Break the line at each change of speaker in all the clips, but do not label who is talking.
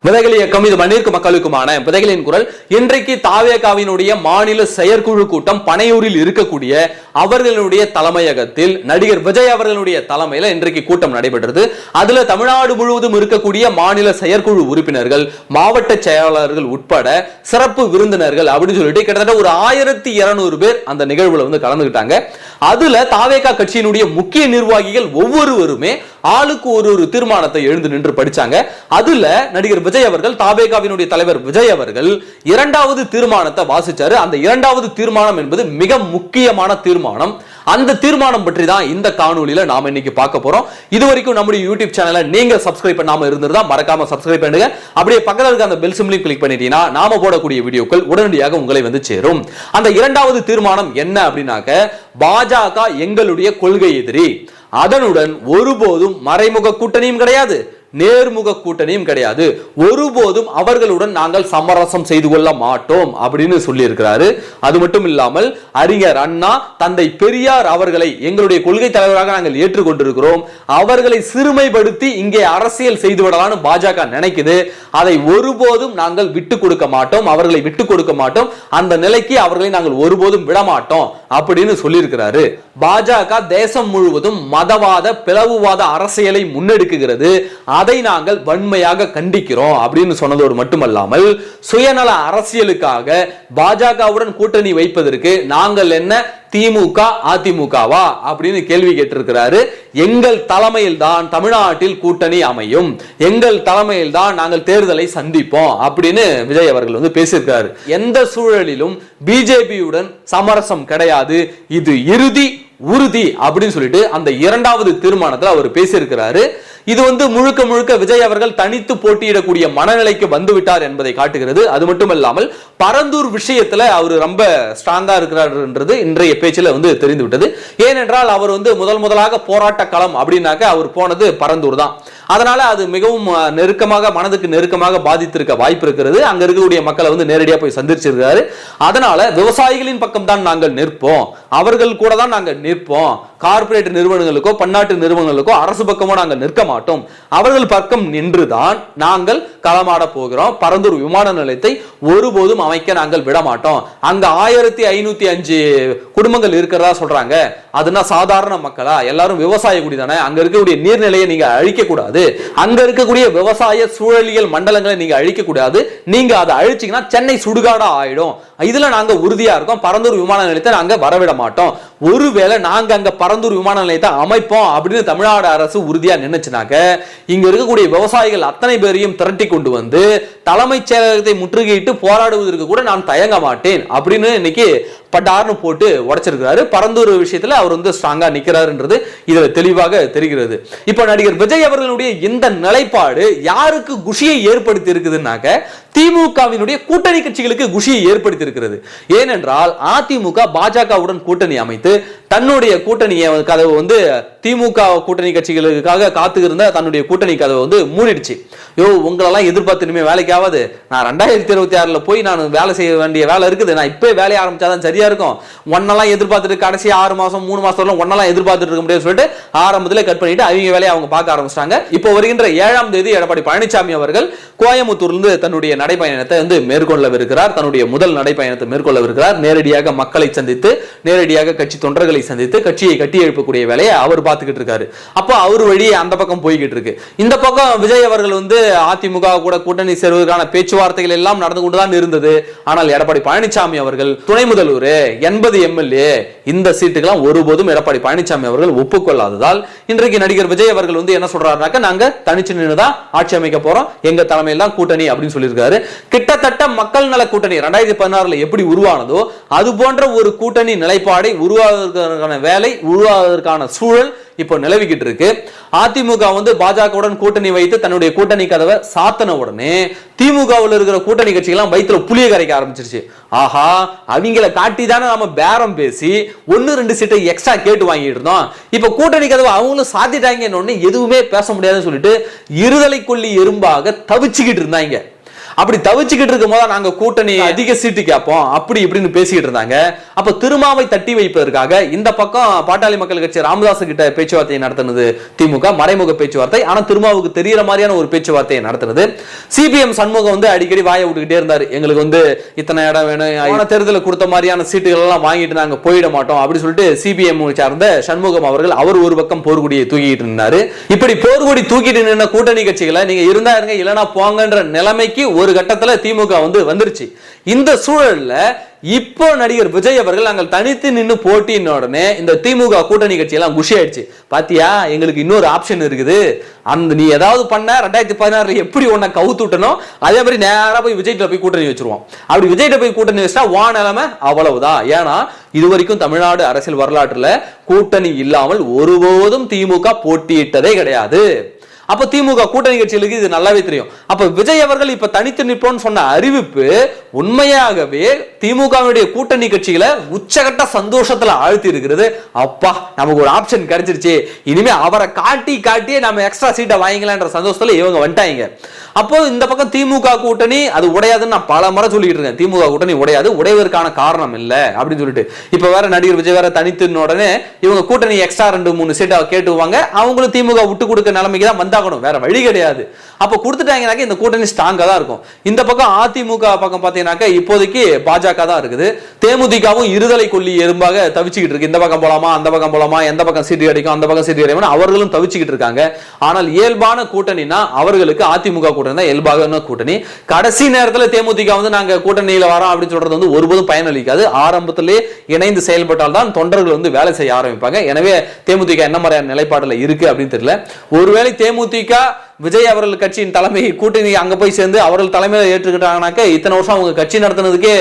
விதைகள் இயக்கம் இது மண்ணிற்கு மக்களுக்குமான விதைகளின் குரல். இன்றைக்கு தாவேகாவினுடைய மாநில செயற்குழு கூட்டம் பனையூரில் இருக்கக்கூடிய அவர்களுடைய தலைமையகத்தில் நடிகர் விஜய் அவர்களுடைய தலைமையில இன்றைக்கு கூட்டம் நடைபெற்றது. அதுல தமிழ்நாடு முழுவதும் இருக்கக்கூடிய மாநில செயற்குழு உறுப்பினர்கள், மாவட்ட செயலாளர்கள் உட்பட சிறப்பு விருந்தினர்கள் அப்படின்னு சொல்லிட்டு கிட்டத்தட்ட ஒரு 1200 பேர் அந்த நிகழ்வுல வந்து கலந்துகிட்டாங்க. அதுல தாவேகா கட்சியினுடைய முக்கிய நிர்வாகிகள் ஒவ்வொருவருமே ஆளுக்கு ஒரு தீர்மானத்தை எழுந்து நின்று படிச்சாங்க. அதுல நடிகர் விஜய் அவர்கள், தாவேகாவினுடைய தலைவர் விஜய் அவர்கள் இரண்டாவது தீர்மானத்தை வாசிச்சாரு. அந்த இரண்டாவது தீர்மானம் என்பது மிக முக்கியமான தீர்மானம். அந்த தீர்மானம் பற்றி தான் இந்த காணொளியில நாம இன்னைக்கு பார்க்க போறோம். இதுவரைக்கும் நம்முடைய யூடியூப் சேனலை நீங்க சப்ஸ்கிரைப் பண்ணாம இருந்திருந்தா மறக்காம சப்ஸ்கிரைப் பண்ணுங்க. அப்படியே பக்கத்துல இருக்க அந்த பெல் சிம்பலையும் கிளிக் பண்ணிட்டீங்கன்னா நாம போடக்கூடிய வீடியோக்கள் உடனடியாக உங்களை வந்து சேரும். அந்த இரண்டாவது தீர்மானம் என்ன அப்படின்னாக்க, பாஜக எங்களுடைய கொள்கை எதிரி, அதனுடன் ஒருபோதும் மறைமுக கூட்டணியும் கிடையாது, நேர்முக கூட்டணியும் கிடையாது, ஒருபோதும் அவர்களுடன் நாங்கள் சமரசம் செய்து கொள்ள மாட்டோம் அப்படின்னு சொல்லி இருக்கிறாரு. அது மட்டும் இல்லாமல் அறிஞர் அண்ணா, தந்தை பெரியார் அவர்களை எங்களுடைய கொள்கை தலைவராக நாங்கள் ஏற்றுக்கொண்டிருக்கிறோம், அவர்களை சிறுமைப்படுத்தி இங்கே அரசியல் செய்து விடலாம்னு பாஜக நினைக்குது, அதை ஒருபோதும் நாங்கள் விட்டு கொடுக்க மாட்டோம், அவர்களை விட்டு கொடுக்க மாட்டோம், அந்த நிலைக்கு அவர்களை நாங்கள் ஒருபோதும் விட மாட்டோம் அப்படின்னு சொல்லி இருக்கிறாரு. பாஜக தேசம் முழுவதும் மதவாத பிளவுவாத அரசியலை முன்னெடுக்குகிறது, அதை நாங்கள் வன்மையாக கண்டிக்கிறோம் அப்படின்னு சொன்னதோடு மட்டுமல்லாமல், சுயநல அரசியலுக்காக பாஜகவுடன் கூட்டணி வைப்பதற்கு நாங்கள் என்ன திமுக அதிமுகவா அப்படின்னு கேள்வி கேட்டிருக்கிறாரு. எங்கள் தலைமையில் தான் தமிழ்நாட்டில் கூட்டணி அமையும், எங்கள் தலைமையில் தான் நாங்கள் தேர்தலை சந்திப்போம் அப்படின்னு விஜய் அவர்கள் வந்து பேசியிருக்காரு. எந்த சூழலிலும் பிஜேபியுடன் சமரசம் கிடையாது, இது இறுதி உறுதி அப்படின்னு சொல்லிட்டு அந்த இரண்டாவது தீர்மானத்தில் அவர் பேசியிருக்கிறாரு. இது வந்து முழுக்க முழுக்க விஜய் அவர்கள் தனித்து போட்டியிடக்கூடிய மனநிலைக்கு வந்து விட்டார் என்பதை காட்டுகிறது. அது மட்டுமல்லாமல் பரந்தூர் விஷயத்துல அவர் ரொம்ப ஸ்ட்ராங்கா இருக்கிறார்ன்றது இன்றைய பேச்சில் வந்து தெரிந்து விட்டது. ஏனென்றால் அவர் வந்து முதலாக போராட்ட களம் அப்படின்னாக்க அவர் போனது பரந்தூர் தான். அதனால அது மிகவும் நெருக்கமாக, மனதுக்கு நெருக்கமாக பாதித்திருக்க வாய்ப்பு இருக்கிறது. அங்க இருக்கக்கூடிய மக்களை வந்து நேரடியாக போய் சந்திச்சிருக்காரு. அதனால விவசாயிகளின் பக்கம் தான் நாங்கள் நிற்போம், அவர்கள் கூட தான் நாங்கள் நிற்போம், கார்ப்பரேட் நிறுவனங்களுக்கோ பன்னாட்டு நிறுவனங்களுக்கோ அரசு பக்கமோ நாங்கள் நிற்க மாட்டோம், அவர்கள் பக்கம் நின்றுதான் நாங்கள் களமாட போகிறோம், பரந்தூர் விமான நிலையத்தை ஒருபோதும் அமைக்க நாங்கள் விட மாட்டோம். அங்க 1505 குடும்பங்கள் இருக்கிறதா சொல்றாங்க, அதுனா சாதாரண மக்களா? எல்லாரும் விவசாய குடி தானே. அங்க இருக்கக்கூடிய நீர்நிலையை நீங்க அழிக்க கூடாது, அங்க இருக்கக்கூடிய விவசாய சூழலியல் மண்டலங்களை நீங்க அழிக்க கூடாது, நீங்க அதை அழிச்சீங்கன்னா சென்னை சுடுகாடா ஆயிடும், இதுல நாங்க உறுதியா இருக்கோம், பரந்தூர் விமான நிலையத்தை நாங்க வரவிட மாட்டோம். ஒருவேளை நாங்க அங்க பரந்தூர் விமான நிலையத்தை அமைப்போம் அப்படின்னு தமிழ்நாடு அரசு உறுதியா நினைச்சுனாக்க, இங்க இருக்கக்கூடிய விவசாயிகள் அத்தனை பேரையும் திரட்டி கொண்டு வந்து தலைமைச் செயலகத்தை முற்றுகையிட்டு போராடுவதற்கு கூட நான் தயங்க மாட்டேன் அப்படின்னு இன்னைக்கு பட்டார்னு போட்டு உடைச்சிருக்கிறாரு. பரந்தூர் விஷயத்துல அவர் வந்து ஸ்ட்ராங்கா நிக்கிறாருன்றது இதுல தெளிவாக தெரிகிறது. இப்ப நடிகர் விஜய் அவர்களுடைய இந்த நிலைப்பாடு யாருக்கு குஷியை ஏற்படுத்தி இருக்குதுன்னாக்க, திமுகவினுடைய கூட்டணி கட்சிகளுக்கு குஷியை ஏற்படுத்தி இருக்கிறது. ஏனென்றால் அதிமுக பாஜகவுடன் கூட்டணி அமைத்து தன்னுடைய கூட்டணியை கதவு வந்து திமுக கூட்டணி கட்சிகளுக்காக காத்து இருந்த தன்னுடைய கூட்டணி கதவை வந்து மூடிடுச்சு. உங்களெல்லாம் எதிர்பார்த்து இனிமே வேலைக்கு ஆகாது, நான் 2026 போய் நான் வேலை செய்ய வேண்டிய வேலை இருக்குது, நான் இப்ப வேலையை ஆரம்பிச்சாதான் சரியா இருக்கும், ஒன்னெல்லாம் எதிர்பார்த்துட்டு கடைசி 6 மாசம் 3 மாசம் ஒன்னெல்லாம் எதிர்பார்த்துட்டு இருக்க முடியாது சொல்லிட்டு ஆரம்பத்தில் கட் பண்ணிட்டு அவங்க வேலையை அவங்க பார்க்க ஆரம்பிச்சிட்டாங்க. இப்போ வருகின்ற 7ஆம் தேதி எடப்பாடி பழனிசாமி அவர்கள் கோயம்புத்தூர்ல தன்னுடைய நடைபயணத்தை வந்து மேற்கொள்ளவிருக்கிறார். தன்னுடைய முதல் நடைபயணத்தை மேற்கொள்ளவிருக்கிறார். நேரடியாக மக்களை சந்தித்து, நேரடியாக கட்சி தொண்டர்களை சந்தித்து கட்சியை கட்டி எழுப்பக்கூடிய வேலையை அவர் பார்த்துக்கிட்டு இருக்காரு. அப்போ அவர் வழியே அந்த பக்கம் போய்கிட்டு இருக்கு. இந்த பக்கம் விஜய் அவர்கள் வந்து அதிமுக கூட கூட்டணி சேர்வதற்கான பேச்சுவார்த்தைகள் எல்லாம் நடந்து கொண்டுதான் இருந்தது. ஆனால் எடப்பாடி பழனிசாமி அவர்கள் துணை முதல்வர் 80 எம்எல்ஏ இந்த சீட்டுக்கெல்லாம் ஒருபோதும் எடப்பாடி பழனிசாமி அவர்கள் ஒப்புக்கொள்ளாததால் இன்றைக்கு நடிகர் விஜய் அவர்கள் வந்து என்ன சொல்றாருனாக்க, நாங்க தனிச்சு நின்னுதான் ஆட்சி அமைக்க போறோம், எங்க தலைமையில் தான் கூட்டணி அப்படின்னு சொல்லியிருக்காரு. கிட்டத்தட்ட மக்கள் நல கூட்டணி 2016 எப்படி உருவானதோ அது போன்ற ஒரு கூட்டணி நிலைப்பாடை உருவாவதற்கான வேலை, உருவாவதற்கான சூழல் இப்போ நிலவிக்கிட்டு இருக்கு. அதிமுக வந்து பாஜகவுடன் கூட்டணி வைத்து தன்னுடைய கூட்டணி கதவை சாத்தன உடனே திமுகவில் இருக்கிற கூட்டணி கட்சிகள்லாம் வயிற்றுல புளிய கரைக்க ஆரம்பிச்சிருச்சு. ஆஹா, அவங்களை காட்டி தானே நம்ம பேரம் பேசி 1-2 சீட்டை எக்ஸ்ட்ரா கேட்டு வாங்கிட்டு இருந்தோம், இப்ப கூட்டணி கதவை அவங்களும் சாத்திட்டாங்க, எதுவுமே பேச முடியாதுன்னு சொல்லிட்டு இருதலை கொல்லி எறும்பாக தவிச்சுக்கிட்டு இருந்தாங்க. அப்படி தவிச்சுக்கிட்டு இருக்கும் போது நாங்க கூட்டணி அதிக சீட்டு கேட்போம் அப்படி இப்படின்னு பேசிக்கிட்டு இருந்தாங்க. அப்ப திருமாவை தட்டி வைப்பதற்காக இந்த பக்கம் பாட்டாளி மக்கள் கட்சி ராமதாஸ் கிட்ட பேச்சுவார்த்தை நடத்தினது திமுக, மறைமுக பேச்சுவார்த்தை. ஆனா திருமாவுக்கு தெரியற மாதிரியான ஒரு பேச்சுவார்த்தையை நடத்துறது சிபிஎம் சண்முகம் வந்து அடிக்கடி வாயை விட்டுக்கிட்டே இருந்தாரு. எங்களுக்கு வந்து இத்தனை இடம் வேணும், தேர்தலில் கொடுத்த மாதிரியான சீட்டுகள் எல்லாம் வாங்கிட்டு நாங்க போயிட மாட்டோம் அப்படி சொல்லிட்டு சிபிஎம் சார்ந்த சண்முகம் அவர்கள் அவர் ஒரு பக்கம் போர்க்குடியை தூக்கிட்டு நின்னாரு. இப்படி போர்க்குடி தூக்கிட்டு நின்ன கூட்டணி கட்சிகளை நீங்க இருந்தா இருங்க இல்லனா போங்கன்ற நிலைமைக்கு ஒரு கட்டத்துல திமுக வந்து வந்துருச்சு. இந்த சூழல்ல இப்போ நடிகர் விஜய் அவர்கள் நாங்கள் தனித்து நின்று போட்டின உடனே இந்த திமுக கூட்டணி கட்சி எல்லாம் குஷி ஆயிடுச்சு. பாத்தியா எங்களுக்கு இன்னொரு ஆப்ஷன் இருக்குது, அந்த நீ ஏதாவது பண்ண 2016 எப்படி உன்னை கவுத்துட்டனோ அதே மாதிரி நேரா போய் விஜய்கிட்ட போய் கூட்டணி வச்சிருவோம். அப்படி விஜய்கிட்ட போய் கூட்டணி வச்சா வா நிலைமை அவ்வளவுதான். ஏன்னா இதுவரைக்கும் தமிழ்நாடு அரசியல் வரலாற்றுல கூட்டணி இல்லாமல் ஒருபோதும் திமுக போட்டியிட்டதே கிடையாது. அப்ப திமுக கூட்டணி கட்சிகளுக்கு இது நல்லாவே தெரியும். அப்ப விஜய் அவர்கள் இப்ப தனித்து நிற்போம்னு சொன்ன அறிவிப்பு உண்மையாகவே திமுகவுடைய கூட்டணி கட்சிகளை உச்சகட்ட சந்தோஷத்துல ஆழ்த்தி இருக்கிறது. அப்பா நமக்கு ஒரு ஆப்ஷன் கிடைச்சிருச்சு, இனிமே அவரை காட்டியே நம்ம எக்ஸ்ட்ரா சீட்டை வாங்கிக்கலான்ற சந்தோஷத்துல இவங்க வந்துட்டாங்க. அப்போ இந்த பக்கம் திமுக கூட்டணி அது உடையாதுன்னு நான் பல முறை சொல்லிட்டு இருக்கேன். திமுக கூட்டணி உடையாது, உடைவதற்கான காரணம் இல்ல அப்படின்னு சொல்லிட்டு இப்ப வேற நடிகர் விஜய் வேற தனித்து உடனே இவங்க கூட்டணி எக்ஸ்ட்ரா 2-3 சீட்டை கேட்டுவாங்க. அவங்களும் திமுக விட்டு கொடுக்க நிலைமைக்கு தான் வந்தாகணும், வேற வழி கிடையாது. அப்ப கொடுத்துட்டாங்கனாக்க இந்த கூட்டணி ஸ்ட்ராங்கா தான் இருக்கும். இந்த பக்கம் அதிமுக பக்கம் பாத்தீங்கன்னாக்க இப்போதைக்கு பாஜக தான் இருக்குது. தேமுதிகவும் இருதலை கொல்லி எறும்பாக தவிச்சுக்கிட்டு இருக்கு. இந்த பக்கம் போலாமா அந்த பக்கம் போலாமா, எந்த பக்கம் சீட்டு கிடைக்கும் அந்த பக்கம் சீட்டு கிடைக்கும் அவர்களும் தவிச்சுக்கிட்டு இருக்காங்க. ஆனால் இயல்பான கூட்டணினா அவர்களுக்கு அதிமுக கூட்டணி தான் இயல்பான கூட்டணி. கடைசி நேரத்தில் தேமுதிக வந்து நாங்க கூட்டணியில வரோம் அப்படின்னு சொல்றது வந்து ஒருபோதும் பயனளிக்காது. ஆரம்பத்திலே இணைந்து செயல்பட்டால் தான் தொண்டர்கள் வந்து வேலை செய்ய ஆரம்பிப்பாங்க. எனவே தேமுதிக என்ன மாதிரியான நிலைப்பாடுல இருக்கு அப்படின்னு தெரியல. ஒருவேளை தேமுதிக விஜய் அவர்கள் கட்சியின் தலைமை கூட்டணி அங்க போய் சேர்ந்து அவர்கள் தலைமையில ஏற்றுக்கிட்டாங்கனாக்க இத்தனை வருஷம் அவங்க கட்சி நடத்தினதுக்கே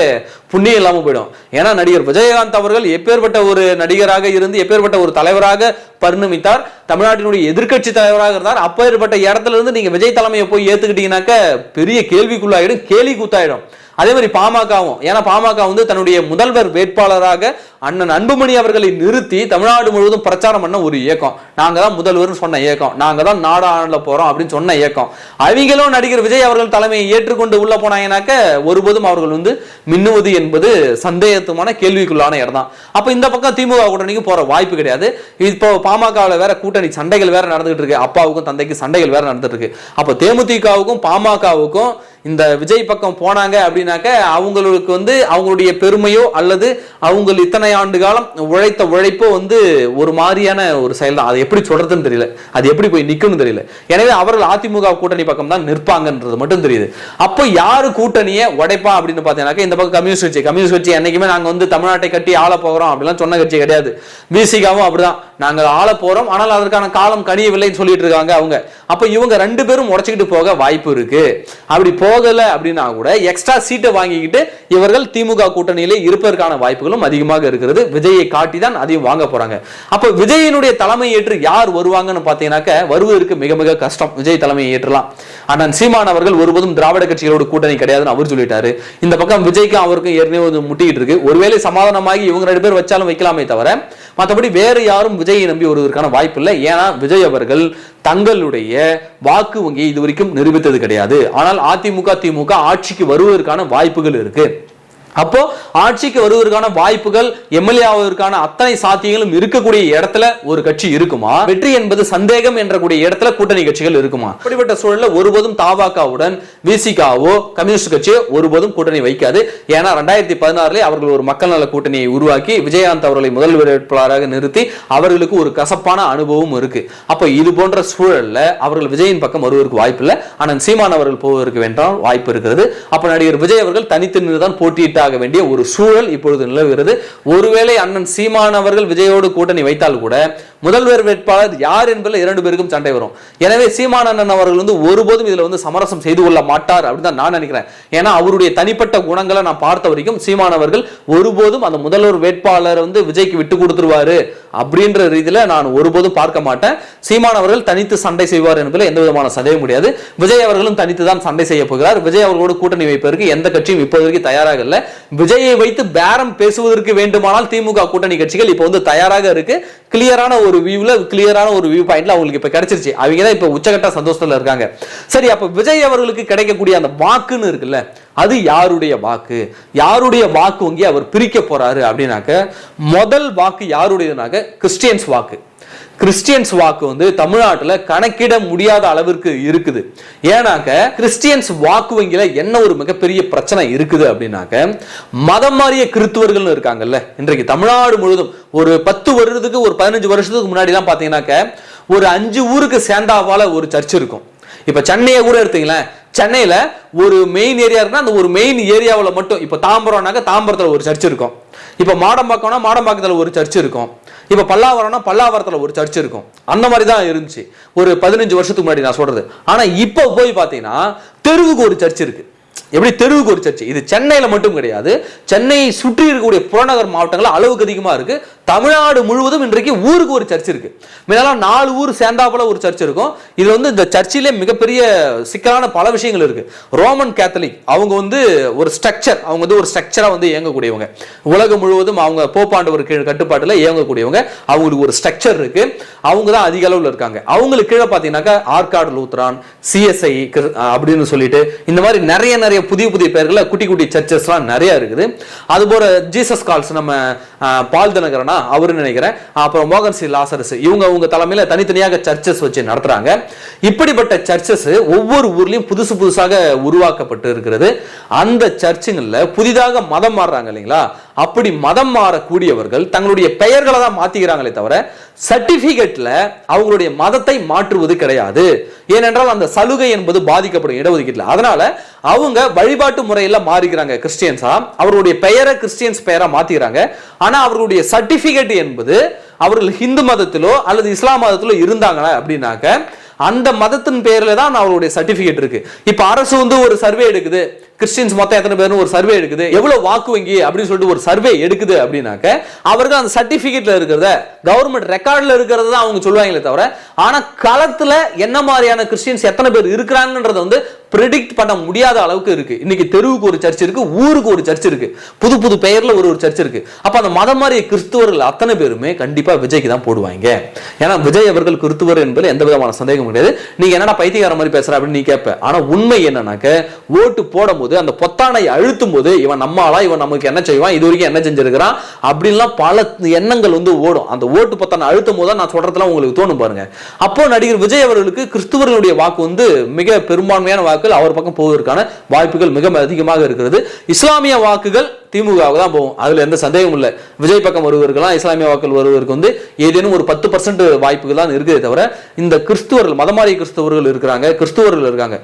புண்ணியம் இல்லாம போயிடும். ஏன்னா நடிகர் விஜயகாந்த் அவர்கள் எப்பேற்பட்ட ஒரு நடிகராக இருந்து எப்பேற்பட்ட ஒரு தலைவராக பரிணமித்தார், தமிழ்நாட்டினுடைய எதிர்கட்சி தலைவராக இருந்தார். அப்பேற்பட்ட இடத்துல இருந்து நீங்க விஜய் தலைமையை போய் ஏத்துக்கிட்டீங்கன்னாக்க பெரிய கேள்விக்குள்ளாயிடும், கேலி கூத்தாயிடும். அதே மாதிரி பாமகவும், ஏன்னா பாமக வந்து தன்னுடைய முதல்வர் வேட்பாளராக அண்ணன் அன்புமணி அவர்களை நிறுத்தி தமிழ்நாடு முழுவதும் பிரச்சாரம் பண்ண ஒரு இயக்கம். நாங்க தான் முதல்வர் சொன்ன இயக்கம், நாங்க தான் நாடு ஆள போறோம் அப்படின்னு சொன்ன இயக்கம். அவங்களும் நடிகர் விஜய் அவர்கள் தலைமையை ஏற்றுக்கொண்டு உள்ள போனாங்கனாக்க ஒருபோதும் அவர்கள் வந்து மின்னுவது என்பது சந்தேகத்துமான கேள்விக்குள்ளான இடம் தான். அப்ப இந்த பக்கம் திமுக கூட்டணிக்கு போற வாய்ப்பு கிடையாது. இப்போ பாமகவில் வேற கூட்டணி சண்டைகள் வேற நடந்துகிட்டு இருக்கு, அப்பாவுக்கும் தந்தைக்கு சண்டைகள் வேற நடந்துட்டு இருக்கு. அப்ப தேமுதிகவுக்கும் பாமகவுக்கும் இந்த விஜய் பக்கம் போனாங்க அப்படின்னாக்க அவங்களுக்கு வந்து அவங்களுடைய பெருமையோ அல்லது அவங்க இத்தனை ஆண்டு காலம் உழைத்த உழைப்போ வந்து ஒரு மாதிரியான ஒரு செயல் தான். அது எப்படி சொல்றதுன்னு தெரியல, அது எப்படி போய் நிக்கும்னு தெரியல. எனவே அவர்கள் அதிமுக கூட்டணி பக்கம் தான் நிற்பாங்கன்றது மட்டும் தெரியுது. அப்போ யாரு கூட்டணியை உடைப்பா அப்படின்னு பாத்தீங்கன்னா இந்த பக்கம் கம்யூனிஸ்ட் கட்சி என்னைக்குமே நாங்க வந்து தமிழ்நாட்டை கட்டி ஆள போகிறோம் அப்படிலாம் சொன்ன கட்சி கிடையாது. விசிகாவும் அப்படிதான், நாங்கள் ஆள போறோம் ஆனால் அதற்கான காலம் கனியவில்லைன்னு சொல்லிட்டு இருக்காங்க அவங்க. அப்ப இவங்க 2 பேரும் உடைச்சிக்கிட்டு போக வாய்ப்பு இருக்கு. அப்படி போகல அப்படின்னா கூட எக்ஸ்ட்ரா சீட்டை வாங்கிக்கிட்டு இவர்கள் திமுக கூட்டணியிலே இருப்பதற்கான வாய்ப்புகளும் அதிகமாக இருக்கிறது. விஜயை காட்டி தான் அதையும் வாங்க போறாங்க. அப்ப விஜயினுடைய தலைமை ஏற்று யார் வருவாங்கன்னு பாத்தீங்கன்னாக்க வருவதற்கு மிக மிக கஷ்டம். விஜய் தலைமையை ஏற்றலாம், ஆனால் சீமான் அவர்கள் ஒருபோதும் திராவிட கட்சிகளோட கூட்டணி கிடையாதுன்னு அவர் சொல்லிட்டாரு. இந்த பக்கம் விஜய்க்கும் அவருக்கும் ஏற்கனவே முட்டிக்கிட்டு இருக்கு. ஒருவேளை சமாதானமாகி இவங்க 2 பேர் வச்சாலும் வைக்கலாமே தவிர மற்றபடி வேறு யாரும் விஜயை நம்பி வருவதற்கான வாய்ப்பு இல்லை. ஏன்னா விஜய் அவர்கள் தங்களுடைய வாக்கு வங்கியை இதுவரைக்கும் நிரூபித்தது கிடையாது. ஆனால் அதிமுக திமுக ஆட்சிக்கு வருவதற்கான வாய்ப்புகள் இருக்கு. அப்போ ஆட்சிக்கு வருவதற்கான வாய்ப்புகள், எம்எல்ஏ ஆவதற்கான அத்தனை சாத்தியங்களும் இருக்கக்கூடிய இடத்துல ஒரு கட்சி இருக்குமா? வெற்றி என்பது சந்தேகம் என்ற கூடிய இடத்துல கூட்டணி கட்சிகள் இருக்குமா? அப்படிப்பட்ட சூழல்ல ஒருபோதும் தாவாகாவுடன் விசிகாவோ கம்யூனிஸ்ட் கட்சியோ ஒருபோதும் கூட்டணி வைக்காது. ஏன்னா 2016 அவர்கள் ஒரு மக்கள் நல கூட்டணியை உருவாக்கி விஜயகாந்த் அவர்களை முதல் வேட்பாளராக நிறுத்தி அவர்களுக்கு ஒரு கசப்பான அனுபவம் இருக்கு. அப்ப இது போன்ற சூழல்ல அவர்கள் விஜயின் பக்கம் வருவதற்கு வாய்ப்பு இல்லை. ஆனால் சீமான் அவர்கள் போவதற்கு வேண்டாம் வாய்ப்பு இருக்கிறது. அப்ப நடிகர் விஜய் அவர்கள் தனித்து நின்றுதான் போட்டியிட்டு வேண்டிய ஒரு சூழல் இப்பொழுது நிலவுகிறது. ஒருவேளை அண்ணன் சீமான் அவர்கள் விஜயோடு கூட்டணி வைத்தால் கூட முதல்வர் வேட்பாளர் யார் என்பதில் 2 பேருக்கும் சண்டை வரும். எனவே சீமான் அண்ணன் அவர்கள் வந்து ஒருபோதும் இதுல வந்து சமரசம் செய்து கொள்ள மாட்டார் அப்படின்னு நான் நினைக்கிறேன். ஏன்னா அவருடைய தனிப்பட்ட குணங்களை நான் பார்த்த வரைக்கும் சீமான் அவர்கள் ஒருபோதும் அந்த முதல்வர் வேட்பாளர் வந்து விஜய்க்கு விட்டு கொடுத்துருவாரு அப்படின்ற ரீதியில நான் ஒருபோதும் பார்க்க மாட்டேன். சீமான் அவர்கள் தனித்து சண்டை செய்வார் என்பதில் எந்த விதமான சந்தேகம் முடியாது. விஜய் அவர்களும் தனித்து தான் சண்டை செய்ய போகிறார். விஜய் அவர்களோடு கூட்டணி வைப்பதற்கு எந்த கட்சியும் இப்போதைக்கு தயாராக இல்லை. விஜயை வைத்து பேரம் பேசுவதற்கு வேண்டுமானால் திமுக கூட்டணி கட்சிகள் இப்போ வந்து தயாராக இருக்கு. கிளியரான ஒரு வியூல கிளியரான ஒரு வியூ பாயிண்ட்ல அவங்களுக்கு இப்ப கிடைச்சிருச்சு. அவங்க தான் இப்ப உச்சகட்ட சந்தோஷத்துல இருக்காங்க. சரி, அப்ப விஜய் அவர்களுக்கு கிடைக்கக்கூடிய அந்த வாக்குன்னு இருக்குல்ல, அது யாருடைய வாக்கு? யாருடைய வாக்கு வங்கி அவர் பிரிக்க போறாரு அப்படின்னாக்க, முதல் வாக்கு யாருடையதுனாக்க கிறிஸ்டியன்ஸ் வாக்கு. கிறிஸ்டியன்ஸ் வாக்கு வந்து தமிழ்நாட்டில் கணக்கிட முடியாத அளவிற்கு இருக்குது. ஏன்னாக்க கிறிஸ்டியன்ஸ் வாக்கு வங்கியில என்ன ஒரு மிகப்பெரிய பிரச்சனை இருக்குது அப்படின்னாக்க, மதம் மாறிய கிறிஸ்துவர்கள் இருக்காங்கல்ல, இன்றைக்கு தமிழ்நாடு முழுவதும் ஒரு 10 வருடத்துக்கு ஒரு 15 வருஷத்துக்கு முன்னாடி தான் பாத்தீங்கன்னாக்க ஒரு 5 ஊருக்கு சேர்ந்தாவால ஒரு சர்ச் இருக்கும். இப்ப சென்னையை கூட எடுத்தீங்களேன், சென்னையில ஒரு மெயின் ஏரியா இருக்குன்னா அந்த ஒரு மெயின் ஏரியாவில் மட்டும், இப்ப தாம்பரம்னாக்க தாம்பரத்தில் ஒரு சர்ச் இருக்கும், இப்ப மாடம்பாக்கம்னா மாடம்பாக்கத்தில் ஒரு சர்ச் இருக்கும், இப்ப பல்லாவரம்னா பல்லாவரத்தில் ஒரு சர்ச் இருக்கும். அந்த மாதிரி தான் இருந்துச்சு ஒரு 15 வருஷத்துக்கு முன்னாடி நான் சொல்றது. ஆனா இப்ப போய் பாத்தீங்கன்னா தெருவுக்கு ஒரு சர்ச் இருக்கு. எப்படி தெருவுக்கு ஒரு சர்ச்? இது சென்னையில மட்டும் கிடையாது, சென்னையை சுற்றி இருக்கக்கூடிய புறநகர் மாவட்டங்கள் அளவுக்கு அதிகமா இருக்கு. தமிழ்நாடு முழுவதும் இன்றைக்கு ஊருக்கு ஒரு சர்ச் இருக்கு. முன்னெல்லாம் 4 ஊர் சேர்ந்தாப்புல ஒரு சர்ச் இருக்கும். இது வந்து இந்த சர்ச்சிலே மிகப்பெரிய சிக்கலான பல விஷயங்கள் இருக்கு. ரோமன் கேத்தலிக் அவங்க வந்து ஒரு ஸ்ட்ரக்சர், அவங்க வந்து ஒரு ஸ்ட்ரக்சரா வந்து இயங்கக்கூடியவங்க. உலகம் முழுவதும் அவங்க போப்பாண்டவர் கீழ் கட்டுப்பாட்டுல இயங்கக்கூடியவங்க. அவங்களுக்கு ஒரு ஸ்ட்ரக்சர் இருக்கு. அவங்க தான் அதிக அளவில் இருக்காங்க. அவங்களுக்கு கீழே பாத்தீங்கன்னாக்கா ஆர்காடு லூத்ரான், சிஎஸ்ஐ அப்படின்னு சொல்லிட்டு இந்த மாதிரி நிறைய புதிய புதிய பெயர்கள் குட்டி குட்டி சர்ச்சஸ்லாம் நிறைய இருக்குது. அது போல ஜீசஸ் கால்ஸ் நம்ம பால் தினகரனா அவரு நினைக்கிறேன், அப்புறம் மோகன் சி லாசரஸ், இவங்க தலைமையில தனித்தனியாக சர்ச்சஸ் வச்சு நடத்துறாங்க. இப்படிப்பட்ட சர்ச்சஸ் ஒவ்வொரு ஊர்லயும் புதுசாக உருவாக்கப்பட்டு இருக்கிறது. அந்த சர்ச்சுங்கள்ல புதிதாக மதம் மாறுறாங்க இல்லைங்களா, அப்படி மதம் மாறக்கூடியவர்கள் தங்களுடைய பெயர்களை தான் மாத்திக்கிறாங்களே தவிர சர்டிபிகேட்ல அவங்களுடைய மதத்தை மாற்றுவது கிடையாது. ஏனென்றால் அந்த சலுகை என்பது பாதிக்கப்படும் இடஒதுக்கீட்டுல. அதனால அவங்க வழிபாட்டு முறையில மாறிக்கிறாங்க கிறிஸ்டியன்ஸா, அவருடைய பெயரை கிறிஸ்டியன்ஸ் பெயரா மாத்திக்கிறாங்க. ஆனா அவர்களுடைய சர்டிபிகேட் என்பது அவர்கள் ஹிந்து மதத்திலோ அல்லது இஸ்லாம் மதத்திலோ இருந்தாங்களா அப்படின்னாக்க அந்த மதத்தின் பெயர்ல தான் அவருடைய சர்டிபிகேட் இருக்கு. இப்ப அரசு வந்து ஒரு சர்வே எடுக்குது, கிறிஸ்டியன்ஸ் மொத்தம் எத்தனை பேர் ஒரு சர்வே எடுக்குது, எவ்வளவு வாக்கு வங்கி அப்படின்னு சொல்லிட்டு ஒரு சர்வே எடுக்குது அப்படின்னாக்க அவர்கள் அந்த சர்டிபிகேட்ல இருக்கிறத, கவர்மெண்ட் ரெக்கார்ட்ல இருக்கிறத தான் அவங்க சொல்லுவாங்களே தவிர, ஆனா களத்துல என்ன மாதிரியான கிறிஸ்டியன்ஸ் எத்தனை பேர் இருக்கிறாங்கன்றத வந்து பிரெடிக்ட் பண்ண முடியாத அளவுக்கு இருக்கு. இன்னைக்கு தெருவுக்கு ஒரு சர்ச் இருக்கு, ஊருக்கு ஒரு சர்ச் இருக்கு, புது பெயர்ல ஒரு சர்ச் இருக்கு. அப்ப அந்த மதம் மாறிய கிறிஸ்துவர்கள் அத்தனை பேருமே கண்டிப்பா விஜய்க்கு தான் போடுவாங்க. ஏன்னா விஜய் அவர்கள் கிறிஸ்துவர் என்பது எந்த விதமான சந்தேகம் கிடையாது. நீங்க என்னடா பைத்தியக்கார மாதிரி பேசுற அப்படின்னு நீ கேட்ப. ஆனா உண்மை என்னன்னாக்க, ஓட்டு போடும் போது அந்த பொத்தானை அழுத்தும் போது இவன் நம்மாளா, இவன் நமக்கு என்ன செய்வான், இது வரைக்கும் என்ன செஞ்சிருக்கிறான் அப்படின்லாம் பல எண்ணங்கள் வந்து ஓடும். அந்த ஓட்டு பொத்தானை அழுத்தும் போது நான் சொல்றதுலாம் உங்களுக்கு தோணும் பாருங்க. அப்போ நடிகர் விஜய் அவர்களுக்கு கிறிஸ்துவர்களுடைய வாக்கு வந்து மிக பெரும்பான்மையான வாக்கு அவர் பக்கம் போவதற்கான வாய்ப்புகள் மிக அதிகமாக இருக்கிறது. இஸ்லாமிய வாக்குகள் திமுக தான் போகும், அதுல எந்த சந்தேகமும் இல்லை. விஜய் பக்கம் வருவதற்கெல்லாம் இஸ்லாமிய வாக்குகள் வருவதற்கு வந்து ஏதேனும் ஒரு 10% வாய்ப்புகள் தான் இருக்குதே தவிர, இந்த கிறிஸ்துவர்கள் மதமாறிய கிறிஸ்தவர்கள் இருக்கிறாங்க, கிறிஸ்துவர்கள் இருக்காங்க,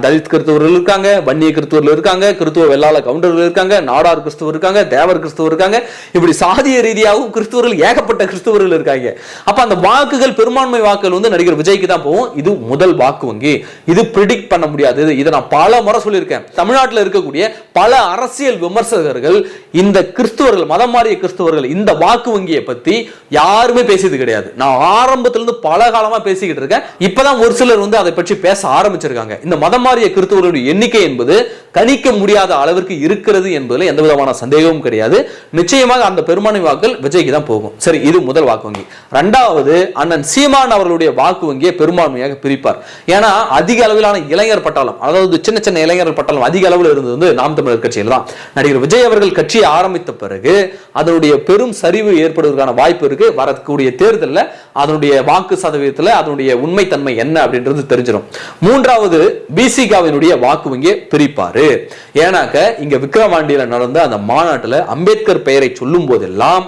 தலித் கிறிஸ்தவர்கள் இருக்காங்க, வன்னிய கிறிஸ்துவர்கள் இருக்காங்க, கிறிஸ்துவ வெள்ளாள கவுண்டர்கள் இருக்காங்க, நாடார் கிறிஸ்துவர் இருக்காங்க, தேவர் கிறிஸ்துவர் இருக்காங்க, இப்படி சாதிய ரீதியாகவும் கிறிஸ்துவர்கள் ஏகப்பட்ட கிறிஸ்துவர்கள் இருக்காங்க. அப்ப அந்த வாக்குகள் பெரும்பான்மை வாக்குகள் வந்து நடிகர் விஜய்க்கு தான் போகும். இது முதல் வாக்கு வங்கி. இது பிரெடிக்ட் பண்ண முடியாது. இதை நான் பல முறை சொல்லியிருக்கேன். தமிழ்நாட்டில் இருக்கக்கூடிய பல அரசியல் விமர்சகர்கள் இந்த கிறிஸ்துவர்கள், மதம் மாறிய கிறிஸ்துவர்கள், இந்த வாக்கு வங்கியை பத்தி யாருமே பேசியது கிடையாது. நான் ஆரம்பத்திலிருந்து பல காலமா பேசிக்கிட்டு இருக்கேன். இப்பதான் ஒரு சிலர் வந்து அதை பற்றி பேச ஆரம்பிச்சிருக்காங்க. இந்த மதம் மாறிய கிறிஸ்துவர்களுடைய எண்ணிக்கை என்பது கணிக்க முடியாத அளவிற்கு இருக்கிறது என்பதில் எந்த விதமான சந்தேகமும் கிடையாது. நிச்சயமாக அந்த பெரும்பான்மை வாக்குகள் விஜய்க்கு தான் போகும். சரி, இது முதல் வாக்கு வங்கி. இரண்டாவது, அண்ணன் சீமான் அவர்களுடைய வாக்கு வங்கியை பெரும்பான்மையாக பிரிப்பார். ஏன்னா அதிக அளவிலான இளைஞர் பட்டாளம், அதாவது சின்ன சின்ன இளைஞர்கள் பட்டாளம் அதிக அளவில் இருந்தது வந்து நாம் தமிழர் கட்சியில் தான். நடிகர் விஜய் அவர்கள் கட்சியை ஆரம்பித்த பிறகு அதனுடைய பெரும் சரிவு ஏற்படுவதற்கான வாய்ப்பு இருக்கு. வரக்கூடிய தேர்தலில் அதனுடைய வாக்கு சதவீதத்தில் அதனுடைய உண்மைத்தன்மை என்ன அப்படின்றது தெரிஞ்சிடும். மூன்றாவது, பிசிகாவினுடைய வாக்கு வங்கியை பிரிப்பாரு. ஏன்னாக்க இங்க விக்கிரவாண்டியில நடந்த அந்த மாநாட்டில் அம்பேத்கர் பெயரை சொல்லும் போதெல்லாம்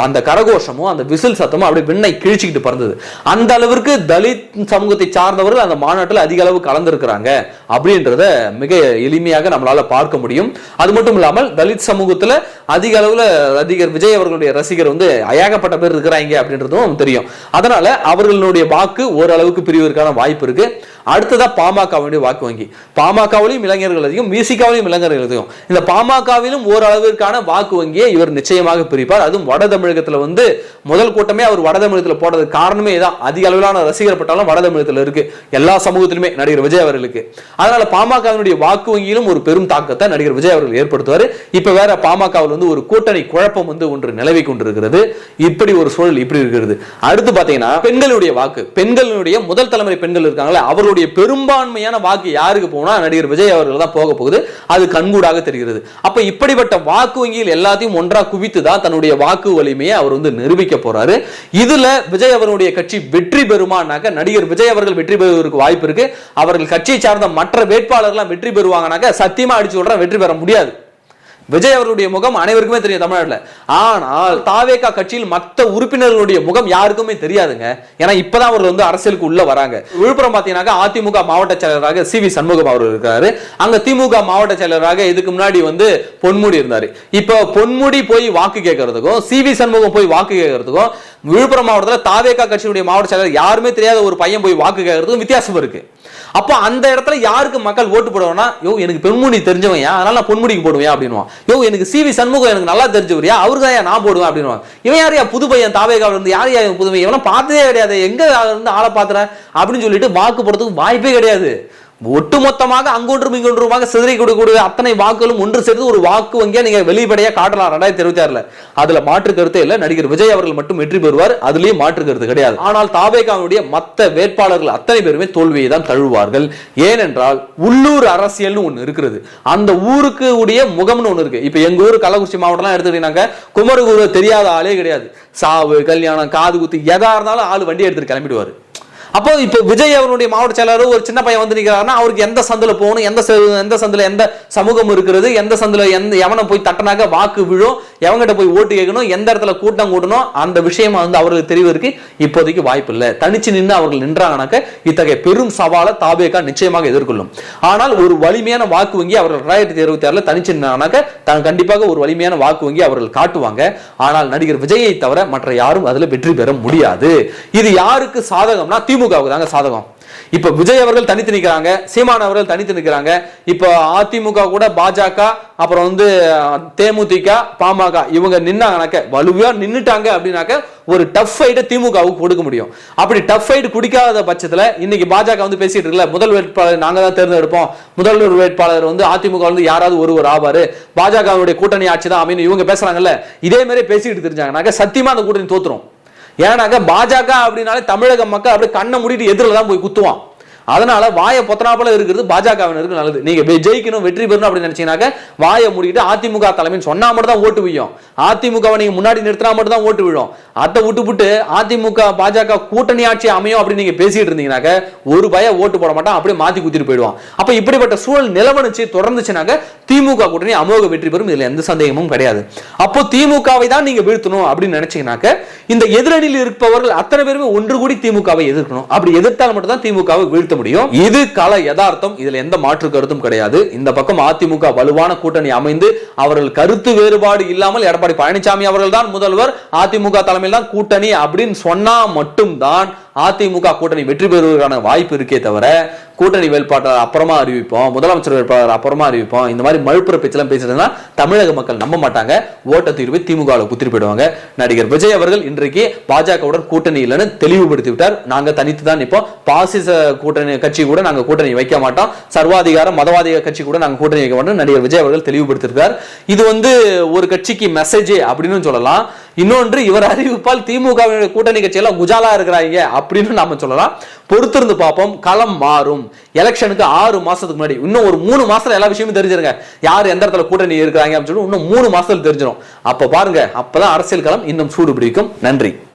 அந்த கரகோஷமும் அந்த விசில் சத்தமும் அப்படியே விண்ணை கிழிச்சுக்கிட்டு பறந்தது. அந்த அளவிற்கு தலித் சமூகத்தை சார்ந்தவர்கள் அந்த மாநாட்டில் அதிக அளவு கலந்திருக்கிறாங்க அப்படின்றத மிக எளிமையாக நம்மளால பார்க்க முடியும். அது மட்டும் இல்லாமல் தலித் சமூகத்துல அதிக அளவுல நடிகர் விஜய் அவர்களுடைய ரசிகர் வந்து ஏகப்பட்ட பேர் இருக்கிறாங்க அப்படின்றதும் தெரியும். அதனால அவர்களுடைய வாக்கு ஓரளவுக்கு பிரிவதற்கான வாய்ப்பு இருக்கு. அடுத்ததா பாமகவுடைய வாக்கு வங்கி. பாமகவிலும் இளைஞர்கள் அதிகம், விசிகாவிலும் இளைஞர்கள் அதிகம். இந்த பாமகவிலும் ஓரளவிற்கான வாக்கு வங்கியை இவர் நிச்சயமாக பிரிப்பார். அதுவும் வட தமிழகத்துல வந்து முதல் கூட்டமே அவர் வட தமிழகத்துல போடுறது காரணமே தான். அதிக அளவிலான ரசிகர் பட்டாலும் வட தமிழகத்துல இருக்கு எல்லா சமூகத்திலுமே நடிகர் விஜய் அவர்களுக்கு. அதனால பாமகவினுடைய வாக்கு வங்கியிலும் ஒரு பெரும் தாக்கத்தை நடிகர் விஜய் அவர்கள் ஏற்படுத்துவார். இப்ப வேற பாமகவில் வந்து ஒரு கூட்டணி குழப்பம் வந்து ஒன்று நிலவி கொண்டிருக்கிறது. இப்படி ஒரு சூழல் இப்படி இருக்கிறது. அடுத்து பாத்தீங்கன்னா பெண்களுடைய வாக்கு, பெண்களுடைய முதல் தலைமுறை பெண்கள் இருக்காங்களே அவர்களுடைய பெரும்பான்மையான வாக்கு யாருக்கு போனா நடிகர் விஜய் அவர்கள் தான் போக போகுது. அது கண்கூடாக தெரிகிறது. அப்ப இப்படிப்பட்ட வாக்கு வங்கியில் எல்லாத்தையும் ஒன்றா குவித்து தான் தன்னுடைய வாக்கு வலிமையை அவர் வந்து நிரூபிக்க போறாரு. இதுல விஜய் அவர்களுடைய கட்சி வெற்றி பெறுமானாக்க நடிகர் விஜய் அவர்கள் வெற்றி பெறுவதற்கு வாய்ப்பு இருக்கு. அவர்கள் கட்சியை சார்ந்த மற்ற வேட்பாளர்கள் வெற்றி பெறுவாங்கனாக்க சத்தியமா அடிச்சு சொல்றேன் வெற்றி பெற முடியாது. விஜய் அவர்களுடைய முகம் அனைவருக்குமே தெரியும் தமிழ்நாட்டில். ஆனால் தாவேகா கட்சியில் மற்ற உறுப்பினர்களுடைய முகம் யாருக்குமே தெரியாதுங்க. ஏன்னா இப்பதான் அவர் வந்து அரசியலுக்கு உள்ள வராங்க. விழுப்புரம் பாத்தீங்கன்னா அதிமுக மாவட்ட செயலராக சி வி சண்முகம் அவர் இருக்காரு. அங்க திமுக மாவட்ட செயலராக இதுக்கு முன்னாடி வந்து பொன்முடி இருந்தாரு. இப்போ பொன்முடி போய் வாக்கு கேட்கறதுக்கும் சி வி சண்முகம் போய் வாக்கு கேட்கறதுக்கும் விழுப்புரம் மாவட்டத்தில் தாவேகா கட்சியுடைய மாவட்ட செயலர் யாருமே தெரியாத ஒரு பையன் போய் வாக்கு கேட்கறதுக்கும் வித்தியாசம் இருக்கு. அப்போ அந்த இடத்துல யாருக்கு மக்கள் ஓட்டு போடுவாங்கன்னா, யோ எனக்கு பெண்முடி தெரிஞ்சவன் அதனால நான் பொன்முடிக்கு போடுவேன் அப்படின்னுவான். யோ எனக்கு சி வி சண்முகம் எனக்கு நல்லா தெரிஞ்சவரியா அவருக்கு தான் நான் போடுவேன் அப்படின்னு. இவன் யாரையா புது பையன் தாவேகாவில இருந்து யாரையா புது பையன் இவெல்லாம் பார்த்ததே கிடையாது எங்க இருந்து ஆளை பாத்துறேன் அப்படின்னு சொல்லிட்டு வாக்கு போடுறதுக்கு வாய்ப்பே கிடையாது. ஒட்டுமொத்தமாக அங்கொன்றும் இங்கொன்றுமாக சிதறி கொடுக்கக்கூடிய அத்தனை வாக்குகளும் ஒன்று சேர்ந்து ஒரு வாக்கு வங்கியா நீங்க வெளிப்படையா காட்டலாம் 2026. அதுல மாற்று கருத்தே இல்ல. நடிகர் விஜய் அவர்கள் மட்டும் வெற்றி பெறுவார். அதுலயும் மாற்று கருத்து கிடையாது. ஆனால் தாவேகாவுடைய மற்ற வேட்பாளர்கள் அத்தனை பேருமே தோல்வியை தான் தழுவார்கள். ஏனென்றால் உள்ளூர் அரசியல்னு ஒண்ணு இருக்கிறது. அந்த ஊருக்கு உடைய முகம்னு ஒண்ணு இருக்கு. இப்ப எங்க ஊர் கள்ளக்குறிச்சி மாவட்டம் எடுத்துக்கிட்டீங்கன்னா குமரகுரு தெரியாத ஆளே கிடையாது. சாவு கல்யாணம் காது குத்து எதா இருந்தாலும் ஆளு வண்டி எடுத்துட்டு கிளம்பிடுவாரு. அப்போ இப்ப விஜய் அவருடைய மாவட்ட செயலர் ஒரு சின்ன பையன் வந்து நிற்கிறாருன்னா அவருக்கு எந்த சந்தில போகணும், எந்த சந்தில எந்த சமூகம் இருக்கிறது, எந்த சந்தில எவனை போய் தட்டனாக்க வாக்கு விழும், எவங்கிட்ட போய் ஓட்டு கேட்கணும், எந்த இடத்துல கூட்டம் கூட்டணும், அந்த விஷயம் வந்து அவர்களுக்கு தெரிவதற்கு இப்போதைக்கு வாய்ப்பு இல்லை. தனிச்சு நின்று அவர்கள் நின்றாங்கனாக்க இத்தகைய பெரும் சவாலை தாவேகா நிச்சயமாக எதிர்கொள்ளும். ஆனால் ஒரு வலிமையான வாக்கு வங்கி அவர்கள் 2026 தனிச்சு நின்றாங்கனாக்க கண்டிப்பாக ஒரு வலிமையான வாக்கு வங்கி அவர்கள் காட்டுவாங்க. ஆனால் நடிகர் விஜயை தவிர மற்ற யாரும் அதுல வெற்றி பெற முடியாது. இது யாருக்கு சாதகம்னா திமுக தாங்க சாதகம். இப்ப விஜய் அவர்கள் தனித்து நிற்கிறாங்க, சீமான் அவர்கள் தனித்து நிற்கிறாங்க. இப்ப அதிமுக கூட பாஜக அப்புறம் வந்து தேமுதிக பாமக இவங்க நின்னாங்கனாக்க வலுவா நின்னுட்டாங்க அப்படின்னாக்க ஒரு டஃப் ஃபைட் திமுகவுக்கு கொடுக்க முடியும். அப்படி டஃப் ஃபைட் குடிக்காத பட்சத்துல இன்னைக்கு பாஜக வந்து பேசிட்டு இருக்குல்ல முதல் வேட்பாளர் நாங்க தான் தேர்ந்தெடுப்போம், முதல்வர் வேட்பாளர் வந்து அதிமுக வந்து யாராவது ஒருவர் ஆவாரு, பாஜகவுடைய கூட்டணி ஆட்சி தான் அப்படின்னு இவங்க பேசுறாங்கல்ல. இதே மாதிரி பேசிட்டு தெரிஞ்சாங்கனாக்க சத்தியமா அந்த கூட்டணி தோத்துரும். ஏன்னாக்க பாஜக அப்படின்னாலே தமிழக மக்கள் அப்படியே கண்ணை மூடிட்டு எதிரில தான் போய் குத்துவான். அதனால வாயை பொத்தனாப்பல இருக்கிறது பாஜகவினருக்கு நல்லது. நீங்க ஜெயிக்கணும் வெற்றி பெறணும் அப்படின்னு நினைச்சீங்கன்னாக்க வாயை மூடிட்டு அதிமுக தலைமைன்னு சொன்னா மட்டும் தான் ஓட்டு விழும். அதிமுகவை நீங்க முன்னாடி நிறுத்தினா மட்டும் தான் ஓட்டு விழும். அதை விட்டு அதிமுக பாஜக கூட்டணி ஆட்சி அமையும் அப்படின்னு நீங்க பேசிட்டு இருந்தீங்கன்னாக்க ஒரு பய ஓட்டு போட மாட்டான், அப்படியே மாத்தி குத்திட்டு போயிடுவான். அப்ப இப்படிப்பட்ட சூழல் நிலவனுச்சு தொடர்ந்துச்சுனாக்க திமுக கூட்டணி அமோக வெற்றி பெறும். இதுல எந்த சந்தேகமும் கிடையாது. அப்போ திமுகவை தான் நீங்க வீழ்த்தணும் அப்படின்னு நினைச்சீங்கன்னாக்க இந்த எதிரணியில் இருப்பவர்கள் அத்தனை பேருமே ஒன்று கூடி திமுகவை எதிர்க்கணும். அப்படி எதிர்த்தால் மட்டும் தான் திமுகவை வீழ்த்த முடியும். இது கல யதார்த்தம். இதுல எந்த மாற்று கருத்தும் கிடையாது. இந்த பக்கம் அதிமுக வலுவான கூட்டணி அமைந்து அவர்கள் கருத்து வேறுபாடு இல்லாமல் எடப்பாடி பழனிசாமி அவர்கள் தான் முதல்வர், அதிமுக தலைமையில் தான் கூட்டணி அப்படின்னு சொன்னா மட்டும்தான் அதிமுக கூட்டணி வெற்றி பெறுவதற்கான வாய்ப்பு இருக்கே தவிர கூட்டணி வேட்பாளர் அப்புறமா அறிவிப்போம், முதலமைச்சர் வேட்பாளர் அப்புறமா அறிவிப்போம், இந்த மாதிரி மழுப்புற பேச்செல்லாம் பேசுறதுன்னா தமிழக மக்கள் நம்ப மாட்டாங்க. ஓட்ட தீர்வு திமுக குத்திரி போயிடுவாங்க. நடிகர் விஜய் அவர்கள் இன்றைக்கு பாஜகவுடன் கூட்டணி இல்லைன்னு தெளிவுபடுத்தி விட்டார். நாங்க தனித்து தான் நிற்போம், பாசிச கூட்டணி கட்சி கூட நாங்க கூட்டணி வைக்க மாட்டோம், சர்வாதிகார மதவாதிக கட்சி கூட நாங்க கூட்டணி வைக்க மாட்டோம் நடிகர் விஜய் அவர்கள் தெளிவுபடுத்திருக்கார். இது வந்து ஒரு கட்சிக்கு மெசேஜ் அப்படின்னு சொல்லலாம். இன்னொன்று இவர் அறிவிப்பால் திமுக கூட்டணி கட்சியெல்லாம் குஜாலா இருக்கிறாங்க அப்படின்னு நாம சொல்லலாம். பொறுத்திருந்து பார்ப்போம், களம் மாறும். எலெக்ஷனுக்கு 6 மாசத்துக்கு முன்னாடி இன்னும் ஒரு 3 மாசத்துல எல்லா விஷயமும் தெரிஞ்சிருங்க. யார் எந்த இடத்துல கூட்டணி இருக்கிறாங்க அப்படின்னு சொல்லி இன்னும் 3 மாசத்துல தெரிஞ்சிடும். அப்ப பாருங்க, அப்பதான் அரசியல் களம் இன்னும் சூடு பிடிக்கும். நன்றி.